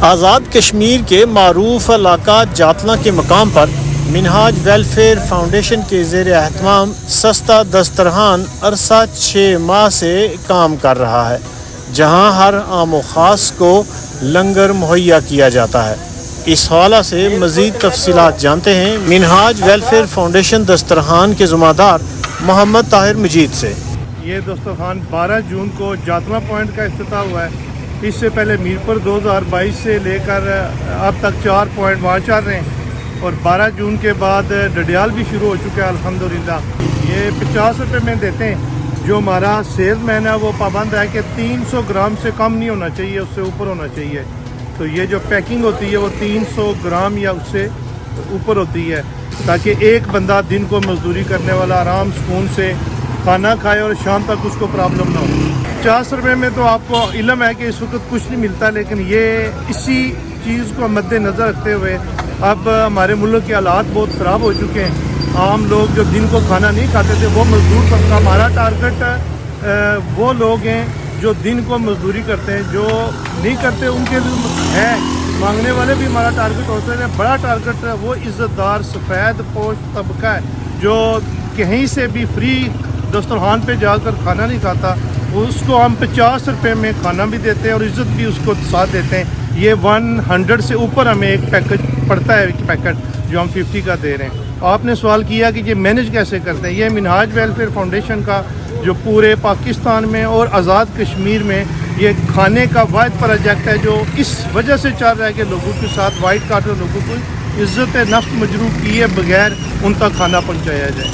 آزاد کشمیر کے معروف علاقہ جاتلاں کے مقام پر منہاج ویلفیئر فاؤنڈیشن کے زیر اہتمام سستا دسترخوان عرصہ 6 ماہ سے کام کر رہا ہے، جہاں ہر عام و خاص کو لنگر مہیا کیا جاتا ہے۔ اس حوالے سے مزید تفصیلات جانتے ہیں منہاج ویلفیئر فاؤنڈیشن دسترخوان کے ذمہ دار محمد طاہر مجید سے۔ یہ دسترخوان 12 جون کو جاتلاں پوائنٹ کا افتتاح ہوا ہے۔ اس سے پہلے میرپور 2022 سے لے کر اب تک 4 پوائنٹ وہاں چل رہے ہیں، اور 12 جون کے بعد ڈڈیال بھی شروع ہو چکا ہے الحمدللہ۔ یہ 50 روپے میں دیتے ہیں۔ جو ہمارا سیلز مین ہے وہ پابند ہے کہ 300 گرام سے کم نہیں ہونا چاہیے، اس سے اوپر ہونا چاہیے۔ تو یہ جو پیکنگ ہوتی ہے وہ 300 گرام یا اس سے اوپر ہوتی ہے، تاکہ ایک بندہ دن کو مزدوری کرنے والا آرام سکون سے کھانا کھائے اور شام تک اس کو پرابلم نہ ہو۔ 50 روپے میں تو آپ کو علم ہے کہ اس وقت کچھ نہیں ملتا، لیکن یہ اسی چیز کو مد نظر رکھتے ہوئے اب ہمارے ملک کے حالات بہت خراب ہو چکے ہیں۔ عام لوگ جو دن کو کھانا نہیں کھاتے تھے وہ مزدور طبقہ، ہمارا ٹارگٹ وہ لوگ ہیں جو دن کو مزدوری کرتے ہیں، جو نہیں کرتے ان کے لیے ہے مانگنے والے بھی ہمارا ٹارگٹ ہوتے ہیں۔ بڑا ٹارگٹ وہ عزت دار سفید پوش طبقہ ہے جو کہیں سے بھی فری دسترخوان پہ جا کر کھانا نہیں کھاتا، اس کو ہم 50 روپے میں کھانا بھی دیتے ہیں اور عزت بھی اس کو ساتھ دیتے ہیں۔ یہ 100 سے اوپر ہمیں ایک پیکج پڑتا ہے، ایک پیکٹ جو ہم 50 کا دے رہے ہیں۔ آپ نے سوال کیا کہ یہ مینج کیسے کرتے ہیں۔ یہ منہاج ویلفیئر فاؤنڈیشن کا جو پورے پاکستان میں اور آزاد کشمیر میں یہ کھانے کا واحد پروجیکٹ ہے، جو اس وجہ سے چل رہا ہے کہ لوگوں کے ساتھ وائٹ کارڈر لوگوں کو عزت نفس مجروح کیے بغیر ان تک کھانا پہنچایا جائے۔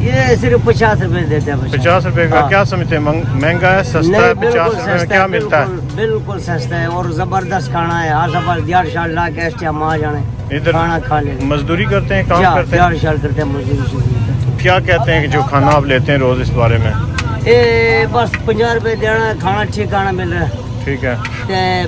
یہ صرف 50 روپے دیتے ہیں۔ 50 روپے کا کیا سمجھتے ہیں؟ مہنگا ہے، سستا ہے؟ 50 روپے میں کیا ملتا ہے؟ بالکل سستا ہے اور زبردست کھانا ہے۔ ہر سفر دیار شال لا کے اسٹے ہم آ جانے ادھر کھانا کھا لیں۔ مزدوری کرتے ہیں، کام کرتے ہیں؟ دیار شال کرتے ہیں، مزدوری۔ کیا کہتے ہیں کہ جو کھانا آپ لیتے ہیں روز اس بارے میں؟ بس 50 روپے دینا، کھانا ٹھیک کھانا مل رہا ہے۔ ٹھیک ہے۔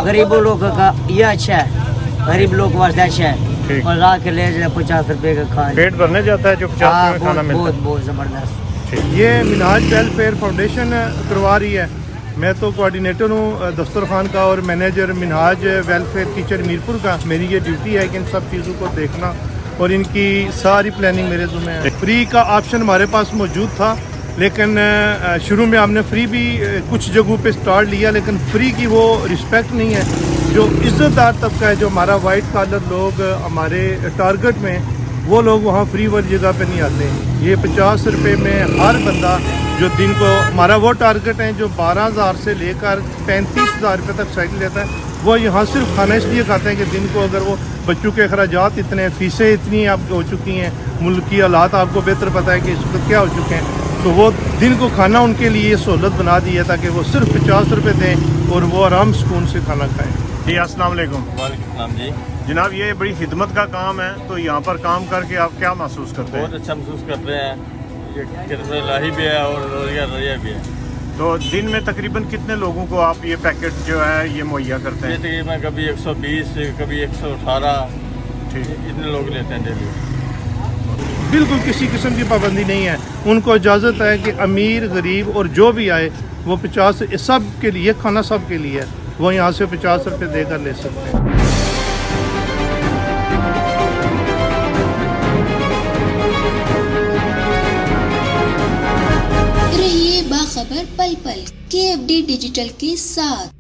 غریبوں لوگوں کا یہ اچھا ہے، غریب لوگ واسطے اچھا ہے۔ اور لا کے لے جائے 50 روپے کا کھانا، پیٹ بھرنے جاتا ہے جو 50 روپے میں کھانا ملتا ہے۔ بہت زبردست۔ یہ منہاج ویلفیئر فاؤنڈیشن کروا رہی ہے۔ میں تو کوآرڈینیٹر ہوں دسترخوان کا اور مینیجر منہاج ویلفیئر کچن میرپور کا۔ میری یہ ڈیوٹی ہے کہ ان سب چیزوں کو دیکھنا اور ان کی ساری پلاننگ میرے ذمہ ہے۔ فری کا آپشن ہمارے پاس موجود تھا، لیکن شروع میں ہم نے فری بھی کچھ جگہوں پہ اسٹارٹ لیا، لیکن فری کی وہ رسپیکٹ نہیں ہے۔ جو عزت دار طبقہ ہے، جو ہمارا وائٹ کالر لوگ ہمارے ٹارگٹ میں، وہ لوگ وہاں فری والی جگہ پہ نہیں آتے۔ یہ 50 روپے میں ہر بندہ جو دن کو، ہمارا وہ ٹارگٹ ہے جو 12,000 سے لے کر 35,000 روپے تک سائیکل لیتا ہے، وہ یہاں صرف کھانا اس لیے کھاتے ہیں کہ دن کو اگر وہ بچوں کے اخراجات اتنے، فیسیں اتنی آپ ہو چکی ہیں، ملک کی حالات آپ کو بہتر پتہ ہے کہ اس وقت کیا ہو چکے ہیں، تو وہ دن کو کھانا ان کے لیے یہ سہولت بنا دی ہے تاکہ وہ صرف 50 روپے دیں اور وہ آرام سکون سے کھانا کھائیں۔ جی السلام علیکم۔ وعلیکم السلام جی۔ جناب یہ بڑی خدمت کا کام ہے، تو یہاں پر کام کر کے آپ کیا محسوس کرتے ہیں؟ بہت اچھا محسوس کر رہے ہیں، یہ کرم الہی بھی ہے اور رویہ بھی ہے۔ تو دن میں تقریباً کتنے لوگوں کو آپ یہ پیکٹ جو ہے یہ مہیا کرتے یہ ہیں؟ تقریباً کبھی 120، کبھی 118، ٹھیک، اتنے لوگ لیتے ہیں ڈیلی۔ بالکل کسی قسم کی پابندی نہیں ہے، ان کو اجازت ہے کہ امیر غریب اور جو بھی آئے وہ 50 سب کے لیے، کھانا سب کے لیے ہے، وہ یہاں سے 50 روپے دے کر لے سکتے ہیں۔ رہیے باخبر پل پل KFD ڈیجیٹل کے ساتھ۔